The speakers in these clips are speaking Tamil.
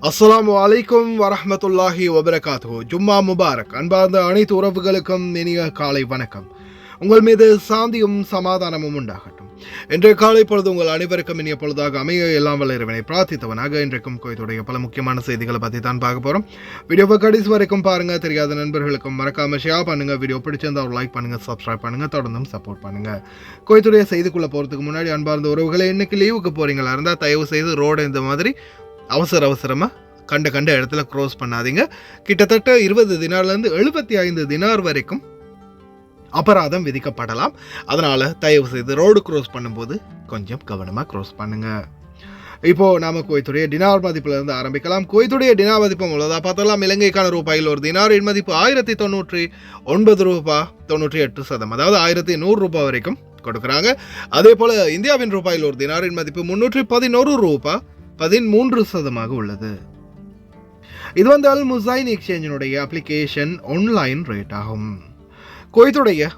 அஸ்ஸலாமு அலைக்கும் வரஹ்மத்துல்லாஹி வபரகாத்துஹு. ஜும்மா முபாரக். அன்பார்ந்த அனைத்து உறவுகளுக்கும் இனிய காலை வணக்கம். உங்கள் மீது சாந்தியும் சமாதானமும் உண்டாகட்டும். இன்றைய காலை பொழுது உங்கள் அனைவருக்கும் இனிய பொழுதாக அமைய எல்லாம் வல்ல இறைவனை பிரார்த்தித்தவனாக இன்றைக்கும் குவைத்துடைய பல முக்கியமான செய்திகளை பற்றி தான் பார்க்க போகிறோம். வீடியோவை கடைசி வரைக்கும் பாருங்கள். தெரியாத நண்பர்களுக்கும் மறக்காம ஷேர் பண்ணுங்கள். வீடியோ பிடிச்சிருந்தா ஒரு லைக் பண்ணுங்கள், சப்ஸ்கிரைப் பண்ணுங்கள், தொடர்ந்தும் சப்போர்ட் பண்ணுங்கள். குவைத்துடைய செய்திக்குள்ளே போகிறதுக்கு முன்னாடி அன்பார்ந்த உறவுகளை இன்னைக்கு லீவுக்கு போகிறீங்களா இருந்தால் தயவு செய்து ரோடு இந்த மாதிரி அவசரமாக கண்ட இடத்துல க்ரோஸ் பண்ணாதீங்க. கிட்டத்தட்ட 20 தினார்லேருந்து 75 தினார் வரைக்கும் அபராதம் விதிக்கப்படலாம். அதனால் தயவு செய்து ரோடு க்ரோஸ் பண்ணும்போது கொஞ்சம் கவனமாக க்ரோஸ் பண்ணுங்க. இப்போது நாம் குவைத்துடைய டினார் மதிப்பிலிருந்து ஆரம்பிக்கலாம். குவைத்துடைய டினார் மதிப்பு உள்ளதா பார்த்தலாம். இலங்கைக்கான ரூபாயில் ஒரு தினாரின் மதிப்பு 1099 ரூபாய் 98 அதாவது 1100 ரூபாய் வரைக்கும் கொடுக்குறாங்க. அதே போல் இந்தியாவின் ரூபாயில் ஒரு தினாரின் மதிப்பு 311 ரூபாய் 13% உள்ளது. இது வந்து அல் முசைன் எக்ஸ்சேஞ்சினுடைய அப்ளிகேஷன் ஆன்லைன் ரேட் ஆகும். குவைத்துடைய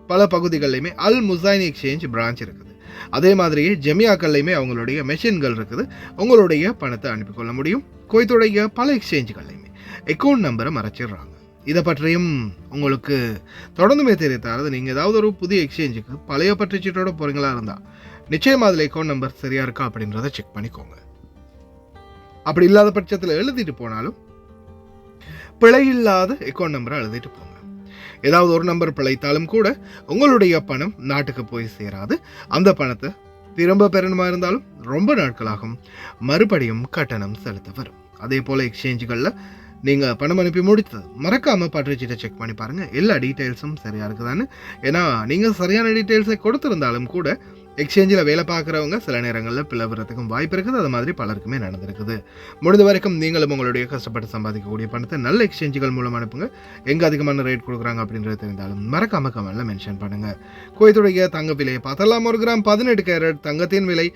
பல பகுதிகளிலுமே அல் முசைன் எக்ஸ்சேஞ்ச் பிரான்ச் இருக்குது. அதே மாதிரியே ஜெமியாக்கள்லையுமே அவங்களுடைய மெஷின்கள் இருக்குது. உங்களுடைய பணத்தை அனுப்பிக்கொள்ள முடியும். குவைத்துடைய பல எக்ஸ்சேஞ்சுகள்லையுமே அக்கௌண்ட் நம்பரை மறைச்சிடுறாங்க. இதை பற்றியும் உங்களுக்கு தொடர்ந்துமே தெரிவித்தாரது. நீங்கள் ஏதாவது ஒரு புதிய எக்ஸ்சேஞ்சுக்கு பழைய பற்றுச்சீட்டோட போகிறீங்களா இருந்தால் நிச்சயமாக அதில் அக்கௌண்ட் நம்பர் சரியாக இருக்கா அப்படின்றத செக் பண்ணிக்கோங்க. அப்படி இல்லாத பட்சத்தில் எழுதிட்டு போனாலும் பிழை இல்லாத அக்கௌண்ட் நம்பரை எழுதிட்டு போங்க. ஏதாவது ஒரு நம்பர் பிழைத்தாலும் கூட உங்களுடைய பணம் நாட்டுக்கு போய் சேராது. அந்த பணத்தை திரும்ப பெறணுமா இருந்தாலும் ரொம்ப நாட்களாகும். மறுபடியும் கட்டணம் செலுத்த வரும். அதே போல் எக்ஸ்சேஞ்சுகளில் நீங்கள் பணம் அனுப்பி முடித்தது மறக்காமல் பற்றுச்சீட்டை செக் பண்ணி பாருங்கள். எல்லா டீட்டெயில்ஸும் சரியாக இருக்குதான்னு. ஏன்னா நீங்கள் சரியான டீட்டெயில்ஸை கொடுத்துருந்தாலும் கூட எக்ஸ்சேஞ்சில் வேலை பார்க்குறவங்க சில நேரங்களில் பிளவுறதுக்கும் வாய்ப்பு இருக்குது. அது மாதிரி பலருக்குமே நடந்திருக்குது. முடிந்த வரைக்கும் நீங்களும் உங்களுடைய கஷ்டப்பட்டு சம்பாதிக்கக்கூடிய பணத்தை நல்ல எக்ஸ்சேஞ்சுகள் மூலம் அனுப்புங்க. எங்கே அதிகமான ரேட் கொடுக்குறாங்க அப்படின்றது தெரிந்தாலும் மறக்காம கமெண்ட்ல மென்ஷன் பண்ணுங்கள். குவைத்துடைய தங்க விலையை பார்த்தலாம். 1 கிராம் 18 கேரட் தங்கத்தின் விலை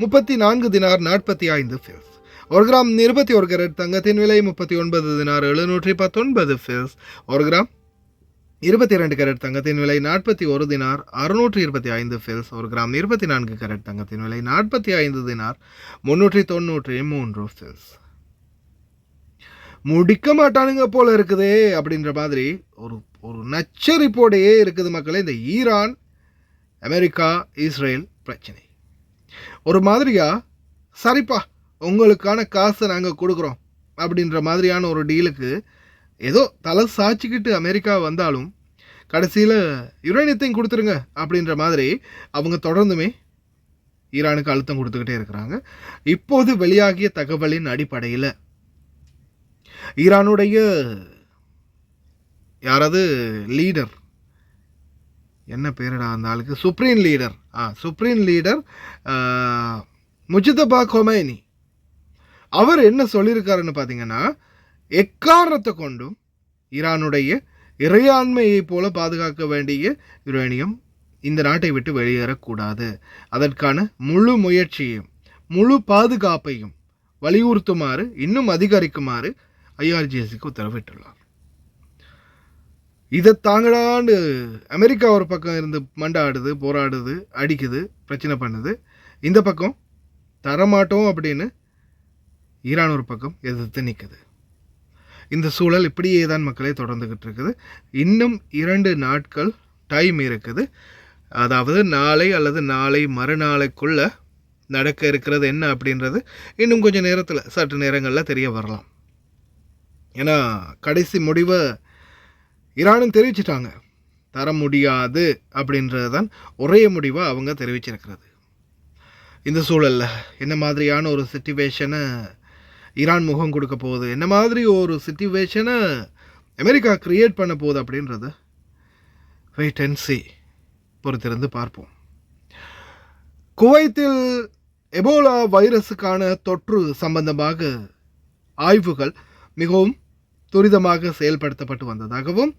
34 தினார் 45 ஃபில்ஸ். 1 கிராம் 21 கேரட் தங்கத்தின் விலை 39 தினார் 719 ஃபில்ஸ். 1 கிராம் 22 கேரட் தங்கத்தின் விலை 41 தினார் 625 ஃபில்ஸ். 1 கிராம் 24 கேரட் தங்கத்தின் விலை 45 தினார் 393 ஃபில்ஸ். முடிக்க மாட்டானுங்க போல இருக்குதே அப்படின்ற மாதிரி ஒரு நச்சரிப்போடையே இருக்குது மக்களே இந்த ஈரான் அமெரிக்கா இஸ்ரேல் பிரச்சனை. ஒரு மாதிரியா சரிப்பா உங்களுக்கான காசை நாங்கள் கொடுக்குறோம் அப்படின்ற மாதிரியான ஒரு டீலுக்கு ஏதோ தலை சாய்ச்சிக்கிட்டு அமெரிக்கா வந்தாலும் கடைசியில் யுரேனியத்தையும் கொடுத்துருங்க அப்படின்ற மாதிரி அவங்க தொடர்ந்துமே ஈரானுக்கு அழுத்தம் கொடுத்துக்கிட்டே இருக்கிறாங்க. இப்போது வெளியாகிய தகவலின் அடிப்படையில் ஈரானுடைய யாராவது லீடர், என்ன பேரிடா அந்த ஆளுக்கு, சுப்ரீம் லீடர் முஜ்தபா கொமைனி அவர் என்ன சொல்லியிருக்காருன்னு பார்த்தீங்கன்னா, எக்காரணத்தை கொண்டும் ஈரானுடைய இறையாண்மையை போல பாதுகாக்க வேண்டிய யுரேனியம் இந்த நாட்டை விட்டு வெளியேறக்கூடாது. அதற்கான முழு முயற்சியையும் முழு பாதுகாப்பையும் வலியுறுத்துமாறு இன்னும் அதிகரிக்குமாறு IRGCக்கு உத்தரவிட்டுள்ளார். இதை தாங்கடாண்டு அமெரிக்கா ஒரு பக்கம் இருந்து மண்டாடுது, போராடுது, அடிக்குது, பிரச்சனை பண்ணுது. இந்த பக்கம் தரமாட்டோம் அப்படின்னு ஈரான் ஒரு பக்கம் எதிர்த்து நிற்குது. இந்த சூழல் இப்படியே தான் மக்களே தொடர்ந்துக்கிட்டு இருக்குது. இன்னும் 2 நாட்கள் டைம் இருக்குது. அதாவது நாளை அல்லது நாளை மறுநாளைக்குள்ள நடக்க இருக்கிறது என்ன அப்படின்றது இன்னும் கொஞ்சம் நேரத்தில் சற்று நேரங்களில் தெரிய வரலாம். ஏன்னா கடைசி முடிவை ஈரானும் தெரிவிச்சிட்டாங்க. தர முடியாது அப்படின்றது தான் ஒரே முடிவாக அவங்க தெரிவிச்சிருக்கிறது. இந்த சூழலில் என்ன மாதிரியான ஒரு சிச்சுவேஷனை ஈரான் முகம் கொடுக்க போகுது, என்ன மாதிரி ஒரு சிச்சுவேஷனை அமெரிக்கா கிரியேட் பண்ண போகுது அப்படின்றது வெயிட் அண்ட் சீ, பொறுத்திருந்து பார்ப்போம். குவைத்தில் எபோலா வைரஸுக்கான தொற்று சம்பந்தமாக ஆய்வுகள் மிகவும் துரிதமாக செயல்படுத்தப்பட்டு வந்ததாகவும்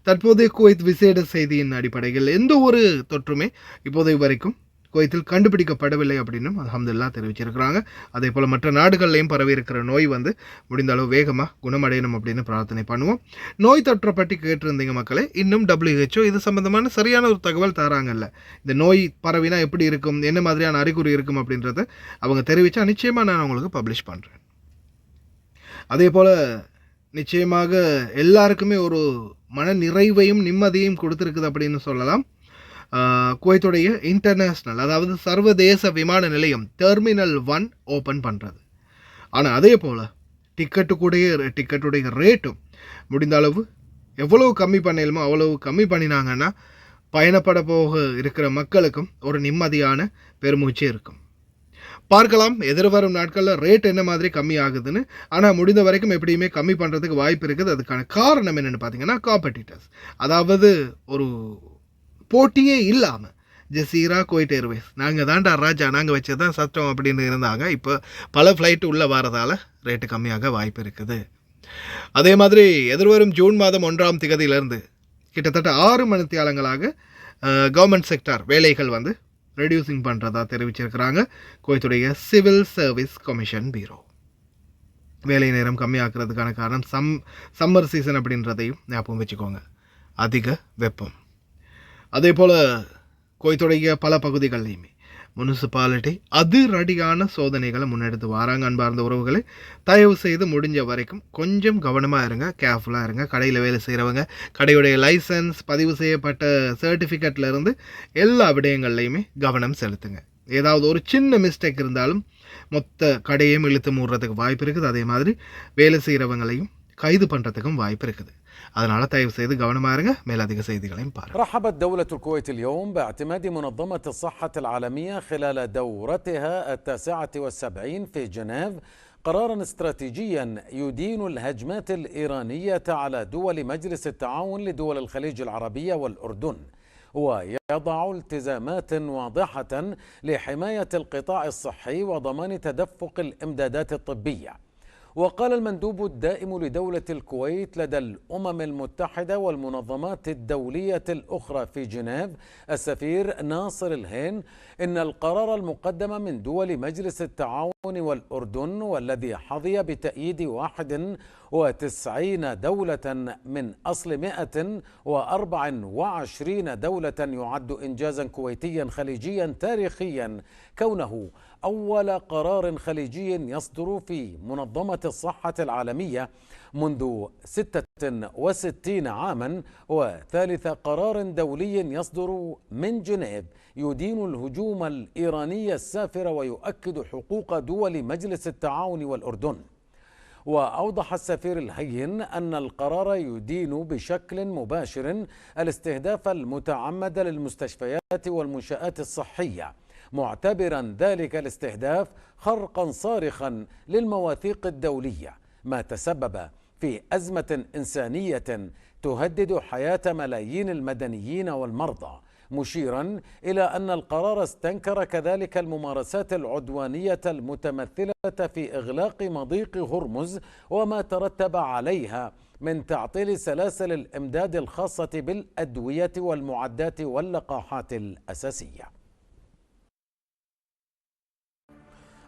தற்போதைய குவைத் விசேட செய்தியின் அடிப்படையில் எந்த ஒரு தொற்றுமே இப்போதைய வரைக்கும் குவைத்தில் கண்டுபிடிக்கப்படவில்லை அப்படின்னு அல்ஹம்துலில்லாஹ் தெரிவிச்சிருக்கிறாங்க. அதே போல் மற்ற நாடுகள்லையும் பரவி இருக்கிற நோய் வந்து முடிந்த அளவு வேகமாக குணமடையணும் அப்படின்னு பிரார்த்தனை பண்ணுவோம். நோய் தொற்றை பற்றி கேட்டிருந்தீங்க மக்களே. இன்னும் WHO இது சம்பந்தமான சரியான ஒரு தகவல் தராங்கல்ல. இந்த நோய் பரவினா எப்படி இருக்கும், என்ன மாதிரியான அறிகுறி இருக்கும் அப்படின்றத அவங்க தெரிவித்தா நிச்சயமாக நான் உங்களுக்கு பப்ளிஷ் பண்ணுறேன். அதே போல் நிச்சயமாக எல்லாருக்குமே ஒரு மன நிறைவையும் நிம்மதியும் கொடுத்துருக்குது அப்படின்னு சொல்லலாம். குவைத்துடைய இன்டர்நேஷ்னல், அதாவது சர்வதேச விமான நிலையம் டெர்மினல் 1 ஓப்பன் பண்ணுறது. ஆனால் அதே போல் டிக்கெட்டுடைய ரேட்டும் முடிந்த அளவு எவ்வளவு கம்மி பண்ணலுமோ அவ்வளவு கம்மி பண்ணினாங்கன்னா பயணப்பட போக இருக்கிற மக்களுக்கும் ஒரு நிம்மதியான பெருமூச்சு இருக்கும். பார்க்கலாம் எதிர்வரும் நாட்களில் ரேட் என்ன மாதிரி கம்மி ஆகுதுன்னு. ஆனால் முடிந்த வரைக்கும் எப்படியுமே கம்மி பண்ணுறதுக்கு வாய்ப்பு இருக்குது. அதுக்கான காரணம் என்னென்னு பார்த்தீங்கன்னா காம்படிட்டர்ஸ், அதாவது ஒரு போட்டியே இல்லாமல் ஜசீரா, குவைட் ஏர்வேஸ் நாங்கள் தான்டா ராஜா, நாங்கள் வச்சு தான் சட்டம் அப்படின்னு இருந்தாங்க. இப்போ பல ஃப்ளைட்டு உள்ளே வரதால் ரேட்டு கம்மியாக வாய்ப்பு இருக்குது. அதே மாதிரி எதிர்வரும் ஜூன் மாதம் 1ஆம் தேதியிலிருந்து கிட்டத்தட்ட 6 மணித்தியாலங்களாக கவர்மெண்ட் செக்டார் வேலைகள் வந்து ரெடியூசிங் பண்ணுறதா தெரிவிச்சிருக்கிறாங்க குவைத்துடைய சிவில் சர்வீஸ் கமிஷன் பீரோ. வேலை நேரம் கம்மியாக்குறதுக்கான காரணம் சம்மர் சீசன் அப்படின்றதையும் ஞாபகம் வச்சுக்கோங்க. அதிக வெப்பம். அதே போல் குவைத்துடைய பல பகுதிகள்லையுமே முனிசிபாலிட்டி அதிரடியான சோதனைகளை முன்னெடுத்து வராங்க. அன்பார்ந்த உறவுகளை தயவு செய்து முடிஞ்ச வரைக்கும் கொஞ்சம் கவனமாக இருங்க, கேர்ஃபுல்லாக இருங்க. கடையில் வேலை செய்கிறவங்க கடையுடைய லைசன்ஸ், பதிவு செய்யப்பட்ட சர்டிஃபிகேட்லேருந்து எல்லா விடயங்கள்லையுமே கவனம் செலுத்துங்க. ஏதாவது ஒரு சின்ன மிஸ்டேக் இருந்தாலும் மொத்த கடையையும் இழுத்து மூடுறதுக்கு வாய்ப்பு இருக்குது. அதே மாதிரி வேலை செய்கிறவங்களையும் கைது பண்ணுறதுக்கும் வாய்ப்பு இருக்குது. அதனால தயவு செய்து கவனமா இருங்க. மேலதிக செய்திகளையும் பாருங்க. رحبت دولة الكويت اليوم باعتماد منظمة الصحة العالمية خلال دورتها 79 في جنيف قرارا استراتيجيا يدين الهجمات الإيرانية على دول مجلس التعاون لدول الخليج العربية والأردن، ويضع التزامات واضحة لحماية القطاع الصحي وضمان تدفق الإمدادات الطبية. وقال المندوب الدائم لدولة الكويت لدى الأمم المتحدة والمنظمات الدولية الأخرى في جنيف السفير ناصر الهين إن القرار المقدم من دول مجلس التعاون والأردن والذي حظي بتأييد 91 دولة من أصل 124 دولة يعد إنجازا كويتيا خليجيا تاريخيا، كونه أول قرار خليجي يصدر في منظمة الصحة العالمية منذ 66 عاما، وثالث قرار دولي يصدر من جنيف يدين الهجوم الإيراني السافر ويؤكد حقوق دول مجلس التعاون والأردن. وأوضح السفير الهين أن القرار يدين بشكل مباشر الاستهداف المتعمد للمستشفيات والمنشآت الصحية، معتبرا ذلك الاستهداف خرقا صارخا للمواثيق الدولية، ما تسبب في أزمة إنسانية تهدد حياة ملايين المدنيين والمرضى، مشيرا إلى أن القرار استنكر كذلك الممارسات العدوانية المتمثلة في إغلاق مضيق هرمز وما ترتب عليها من تعطيل سلاسل الإمداد الخاصة بالأدوية والمعدات واللقاحات الأساسية.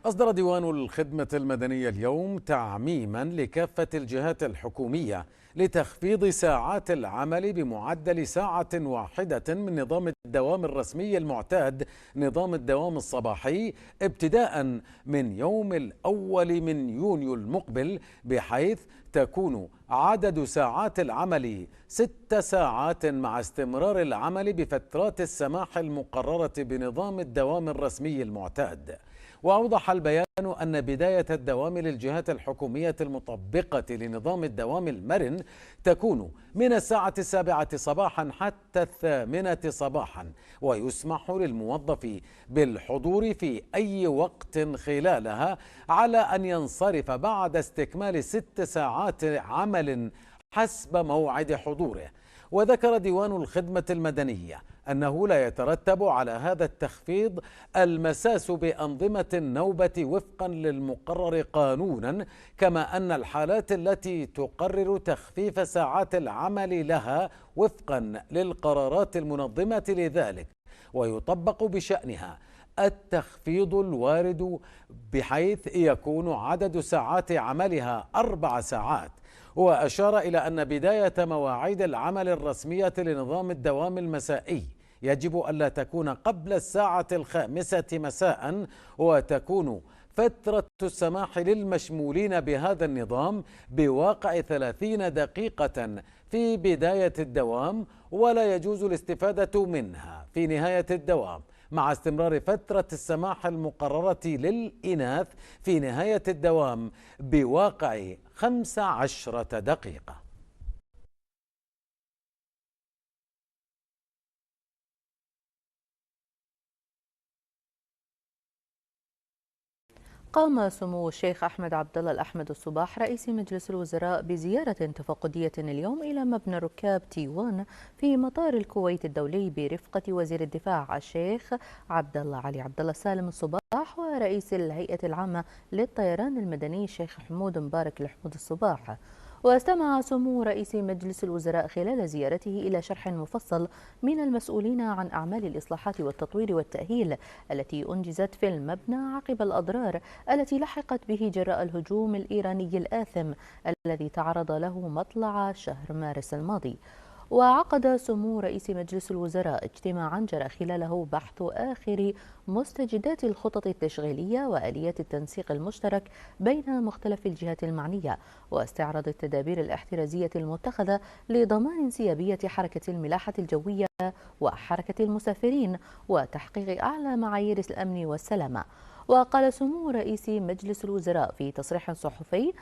أصدر ديوان الخدمة المدنية اليوم تعميما لكافة الجهات الحكومية لتخفيض ساعات العمل بمعدل ساعة واحدة من نظام الدوام الرسمي المعتاد، نظام الدوام الصباحي، ابتداء من يوم الأول من يونيو المقبل، بحيث تكون عدد ساعات العمل 6 ساعات مع استمرار العمل بفترات السماح المقررة بنظام الدوام الرسمي المعتاد. وأوضح البيان أن بداية الدوام للجهات الحكومية المطبقة لنظام الدوام المرن تكون من الساعة 7 صباحا حتى 8 صباحا، ويسمح للموظف بالحضور في أي وقت خلالها على أن ينصرف بعد استكمال 6 ساعات عمل حسب موعد حضوره. وذكر ديوان الخدمة المدنية أنه لا يترتب على هذا التخفيض المساس بأنظمة النوبة وفقا للمقرر قانونا، كما أن الحالات التي تقرر تخفيف ساعات العمل لها وفقا للقرارات المنظمة لذلك ويطبق بشأنها التخفيض الوارد، بحيث يكون عدد ساعات عملها 4 ساعات. وأشار إلى أن بداية مواعيد العمل الرسمية لنظام الدوام المسائي يجب ألا تكون قبل الساعة 5 مساء، وتكون فترة السماح للمشمولين بهذا النظام بواقع 30 دقيقة في بداية الدوام، ولا يجوز الاستفادة منها في نهاية الدوام، مع استمرار فترة السماح المقررة للإناث في نهاية الدوام بواقع 15 دقيقة. قام سمو الشيخ أحمد عبد الله الأحمد الصباح رئيس مجلس الوزراء بزيارة تفقدية اليوم إلى مبنى ركاب T1 في مطار الكويت الدولي برفقة وزير الدفاع الشيخ عبد الله علي عبد الله سالم الصباح ورئيس الهيئة العامة للطيران المدني الشيخ حمود مبارك الحمود الصباح. واستمع سمو رئيس مجلس الوزراء خلال زيارته إلى شرح مفصل من المسؤولين عن أعمال الإصلاحات والتطوير والتأهيل التي أنجزت في المبنى عقب الأضرار التي لحقت به جراء الهجوم الإيراني الآثم الذي تعرض له مطلع شهر مارس الماضي. وعقد سمو رئيس مجلس الوزراء اجتماعا جرى خلاله بحث آخر مستجدات الخطط التشغيلية وآليات التنسيق المشترك بين مختلف الجهات المعنية، واستعراض التدابير الاحترازية المتخذة لضمان انسيابية حركة الملاحة الجوية وحركة المسافرين وتحقيق أعلى معايير الأمن والسلامة. وقال سمو رئيس مجلس الوزراء في تصريح صحفي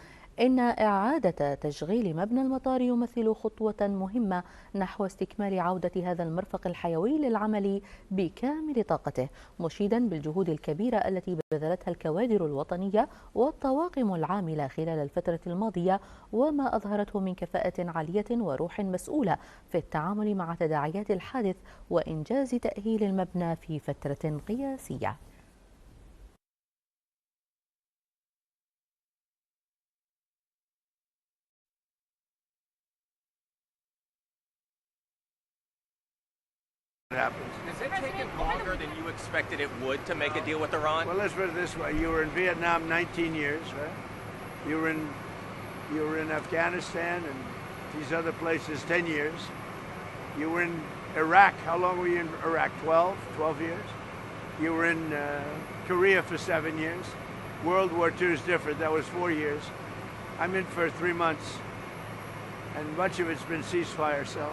إن إعادة تشغيل مبنى المطار يمثل خطوة مهمة نحو استكمال عودة هذا المرفق الحيوي للعمل بكامل طاقته، مشيدا بالجهود الكبيرة التي بذلتها الكوادر الوطنية والطواقم العاملة خلال الفترة الماضية، وما أظهرته من كفاءة عالية وروح مسؤولة في التعامل مع تداعيات الحادث وإنجاز تأهيل المبنى في فترة قياسية. Happens. Has it taken longer than you expected it would to make a deal with Iran? Well, let's put it this way: you were in Vietnam 19 years, right? You were in Afghanistan and these other places 10 years. You were in Iraq. How long were you in Iraq? 12 years. You were in Korea for 7 years. World War II is different. That was 4 years. I'm in for 3 months, and much of it's been ceasefire. So,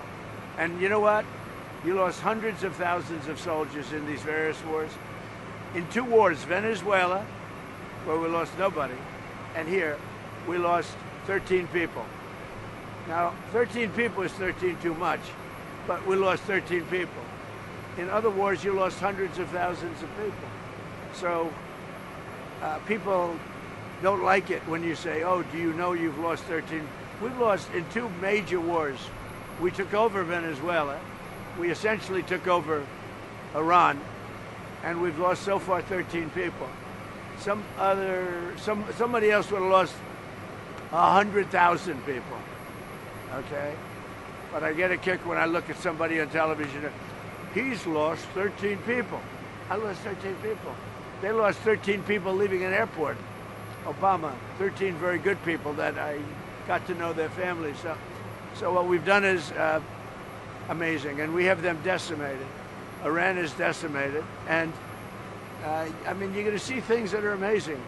and you know what? You lost hundreds of thousands of soldiers in these various wars. In 2 wars, Venezuela, where we lost nobody, and here, we lost 13 people. Now, 13 people is 13 too much, but we lost 13 people. In other wars, you lost hundreds of thousands of people. So, people don't like it when you say, oh, do you know you've lost 13? We've lost in 2 major wars. We took over Venezuela. We essentially took over Iran, and we've lost so far 13 people. Somebody else would have lost 100,000 people. Okay, but I get a kick when I look at somebody on television. He's lost 13 people. I lost 13 people. They lost 13 people leaving an airport. Obama, 13 very good people that I got to know their families. So what we've done is amazing, and we have them decimated. Iran is decimated, and I mean, you're going to see things that are amazing.